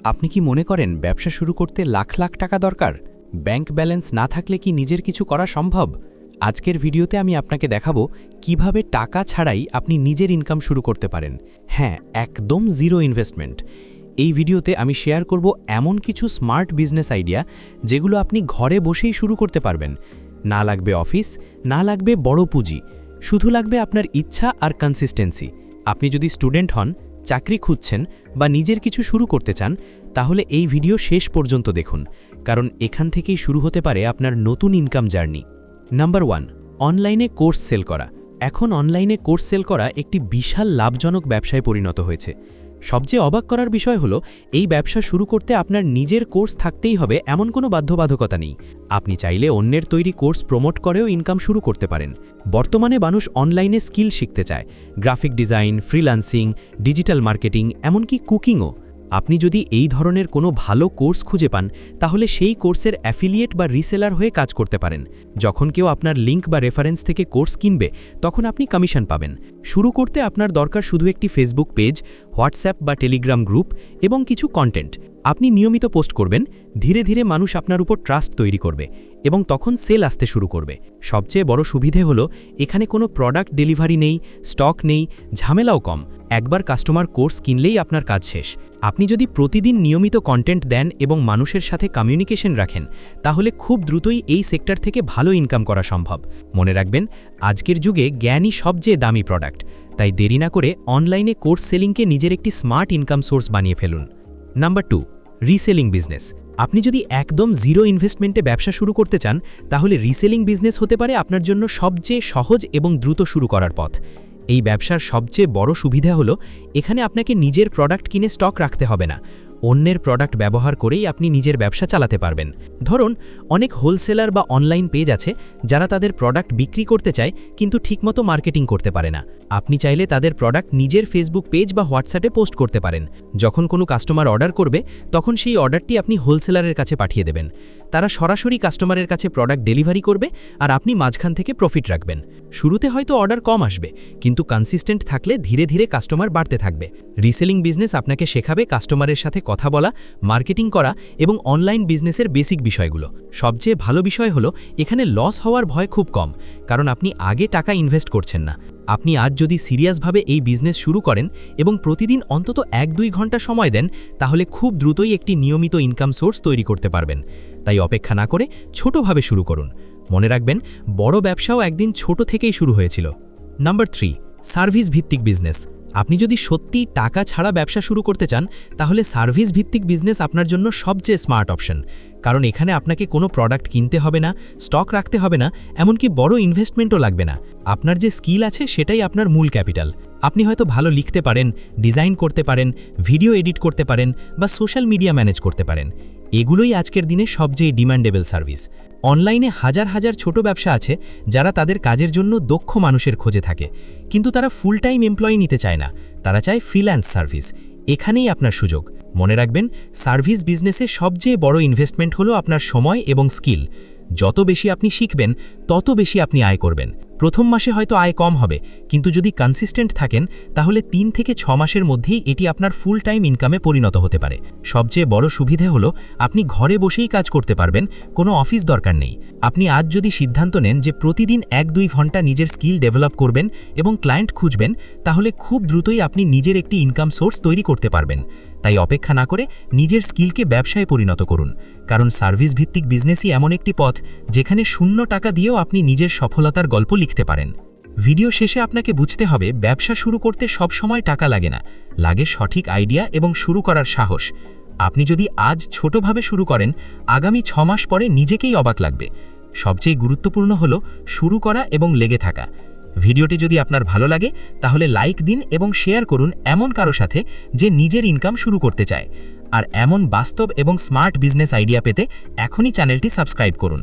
আপনি কি মনে করেন ব্যবসা শুরু করতে লাখ লাখ টাকা দরকার? ব্যাংক ব্যালেন্স না থাকলে কি নিজের কিছু করা সম্ভব? আজকের ভিডিওতে আমি আপনাকে দেখাবো কিভাবে টাকা ছাড়াই আপনি নিজের ইনকাম শুরু করতে পারেন। হ্যাঁ, একদম জিরো ইনভেস্টমেন্ট। এই ভিডিওতে আমি শেয়ার করব এমন কিছু স্মার্ট বিজনেস আইডিয়া যেগুলো আপনি ঘরে বসেই শুরু করতে পারবেন। না লাগবে অফিস, না লাগবে বড় পুঁজি, শুধু লাগবে আপনার ইচ্ছা আর কনসিস্টেন্সি। আপনি যদি স্টুডেন্ট হন, চাকরি খুঁজছেন বা নিজের কিছু শুরু করতে চান, তাহলে এই ভিডিও শেষ পর্যন্ত দেখুন, কারণ এখান থেকেই শুরু হতে পারে আপনার নতুন ইনকাম জার্নি। নাম্বার 1, অনলাইনে কোর্স সেল করা। এখন অনলাইনে কোর্স সেল করা একটি বিশাল লাভজনক ব্যবসায় পরিণত হয়েছে। সবচেয়ে অবাক করার বিষয় হলো, এই ব্যবসা শুরু করতে আপনার নিজের কোর্স থাকতেই হবে এমন কোনো বাধ্যবাধকতা নেই। আপনি চাইলে অন্যের তৈরি কোর্স প্রমোট করেও ইনকাম শুরু করতে পারেন। বর্তমানে মানুষ অনলাইনে স্কিল শিখতে চায়, graphic design, freelancing, digital marketing, এমনকি কুকিংও। আপনি যদি এই ধরনের কোনো ভালো কোর্স খুঁজে পান, তাহলে সেই কোর্সের অ্যাফিলিয়েট বা রিসেলার হয়ে কাজ করতে পারেন। যখন কেউ আপনার লিঙ্ক বা রেফারেন্স থেকে কোর্স কিনবে, তখন আপনি কমিশন পাবেন। শুরু করতে আপনার দরকার শুধু একটি ফেসবুক পেজ, হোয়াটসঅ্যাপ বা টেলিগ্রাম গ্রুপ এবং কিছু কন্টেন্ট। আপনি নিয়মিত পোস্ট করবেন, ধীরে ধীরে মানুষ আপনার উপর ট্রাস্ট তৈরি করবে এবং তখন সেল আসতে শুরু করবে। সবচেয়ে বড় সুবিধে হলো, এখানে কোনো প্রোডাক্ট ডেলিভারি নেই, স্টক নেই, ঝামেলাও কম। একবার কাস্টমার কোর্স কিনলেই আপনার কাজ শেষ। আপনি যদি প্রতিদিন নিয়মিত কন্টেন্ট দেন এবং মানুষের সাথে কমিউনিকেশন রাখেন, তাহলে খুব দ্রুতই এই সেক্টর থেকে ভালো ইনকাম করা সম্ভব। মনে রাখবেন, আজকের যুগে জ্ঞানই সবচেয়ে দামি প্রোডাক্ট। তাই দেরি না করে অনলাইনে কোর্স সেলিংকে নিজের একটি স্মার্ট ইনকাম সোর্স বানিয়ে ফেলুন। Number 2, reselling business. আপনি যদি একদম জিরো ইনভেস্টমেন্টে ব্যবসা শুরু করতে চান, তাহলে রিসেলিং বিজনেস হতে পারে আপনার জন্য সবচেয়ে সহজ এবং দ্রুত শুরু করার পথ। এই ব্যবসার সবচেয়ে বড় সুবিধা হলো, এখানে আপনাকে নিজের প্রোডাক্ট কিনে স্টক রাখতে হবে না। অন্যের প্রোডাক্ট ব্যবহার করেই আপনি নিজের ব্যবসা চালাতে পারবেন। ধরুন, অনেক হোলসেলার বা অনলাইন পেজ আছে যারা তাদের প্রোডাক্ট বিক্রি করতে চায় কিন্তু ঠিকমতো মার্কেটিং করতে পারে না। আপনি চাইলে তাদের প্রোডাক্ট নিজের ফেসবুক পেজ বা হোয়াটসঅ্যাপে পোস্ট করতে পারেন। যখন কোনো কাস্টমার অর্ডার করবে, তখন সেই অর্ডারটি আপনি হোলসেলারের কাছে পাঠিয়ে দেবেন। তারা সরাসরি কাস্টমারের কাছে প্রোডাক্ট ডেলিভারি করবে আর আপনি মাঝখান থেকে প্রফিট রাখবেন। শুরুতে হয়তো অর্ডার কম আসবে, কিন্তু কনসিস্টেন্ট থাকলে ধীরে ধীরে কাস্টমার বাড়তে থাকবে। রিসেলিং বিজনেস আপনাকে শেখাবে কাস্টমারের সাথে কথা বলা, মার্কেটিং করা এবং অনলাইন বিজনেসের বেসিক বিষয়গুলো। সবচেয়ে ভালো বিষয় হলো, এখানে লস হওয়ার ভয় খুব কম, কারণ আপনি আগে টাকা ইনভেস্ট করছেন না। আপনি আজ যদি সিরিয়াসভাবে এই বিজনেস শুরু করেন এবং প্রতিদিন অন্তত 1-2 ঘন্টা সময় দেন, তাহলে খুব দ্রুতই একটি নিয়মিত ইনকাম সোর্স তৈরি করতে পারবেন। তাই অপেক্ষা না করে ছোটভাবে শুরু করুন। মনে রাখবেন, বড় ব্যবসাও একদিন ছোট থেকেই শুরু হয়েছিল। নাম্বার 3, সার্ভিস ভিত্তিক বিজনেস। আপনি যদি সত্যি টাকা ছাড়া ব্যবসা শুরু করতে চান, তাহলে সার্ভিস ভিত্তিক বিজনেস আপনার জন্য সবচেয়ে স্মার্ট অপশন। কারণ এখানে আপনাকে কোনো প্রোডাক্ট কিনতে হবে না, স্টক রাখতে হবে না, এমনকি বড় ইনভেস্টমেন্টও লাগবে না। আপনার যে স্কিল আছে সেটাই আপনার মূল ক্যাপিটাল। আপনি হয়তো ভালো লিখতে পারেন, ডিজাইন করতে পারেন, ভিডিও এডিট করতে পারেন বা সোশ্যাল মিডিয়া ম্যানেজ করতে পারেন। এগুলোই আজকের দিনে সবচেয়ে ডিমান্ডেবল সার্ভিস। অনলাইনে হাজার হাজার ছোট ব্যবসা আছে যারা তাদের কাজের জন্য দক্ষ মানুষের খোঁজে থাকে, কিন্তু তারা ফুল টাইম এমপ্লয়ি নিতে চায় না, তারা চায় ফ্রিল্যান্স সার্ভিস। এখানেই আপনার সুযোগ। মনে রাখবেন, সার্ভিস বিজনেসে সবচেয়ে বড় ইনভেস্টমেন্ট হলো আপনার সময় এবং স্কিল। যত বেশি আপনি শিখবেন, তত বেশি আপনি আয় করবেন। প্রথম মাসে হয়তো আয় কম হবে, কিন্তু যদি কনসিস্টেন্ট থাকেন, তাহলে 3 থেকে 6 মাসের মধ্যেই এটি আপনার ফুল টাইম ইনকামে পরিণত হতে পারে। সবচেয়ে বড় সুবিধে হলো, আপনি ঘরে বসেই কাজ করতে পারবেন, কোনো অফিস দরকার নেই। আপনি আজ যদি সিদ্ধান্ত নেন যে প্রতিদিন 1-2 ঘন্টা নিজের স্কিল ডেভেলপ করবেন এবং ক্লায়েন্ট খুঁজবেন, তাহলে খুব দ্রুতই আপনি নিজের একটি ইনকাম সোর্স তৈরি করতে পারবেন। তাই অপেক্ষা না করে নিজের স্কিলকে ব্যবসায় পরিণত করুন, কারণ সার্ভিস ভিত্তিক বিজনেসই এমন একটি পথ যেখানে শূন্য টাকা দিয়েও আপনি নিজের সফলতার গল্প লিখতে পারেন। ভিডিও শেষে আপনাকে বুঝতে হবে, ব্যবসা শুরু করতে সব সময় টাকা লাগে না, লাগে সঠিক আইডিয়া এবং শুরু করার সাহস। আপনি যদি আজ ছোটভাবে শুরু করেন, আগামী 6 মাস পরে নিজেকেই অবাক লাগবে। সবচেয়ে গুরুত্বপূর্ণ হলো শুরু করা এবং লেগে থাকা। ভিডিওটি যদি আপনার ভালো লাগে, তাহলে লাইক দিন এবং শেয়ার করুন এমন কারো সাথে যে নিজের ইনকাম শুরু করতে চায়। আর এমন বাস্তব এবং স্মার্ট বিজনেস আইডিয়া পেতে এখনই চ্যানেলটি সাবস্ক্রাইব করুন।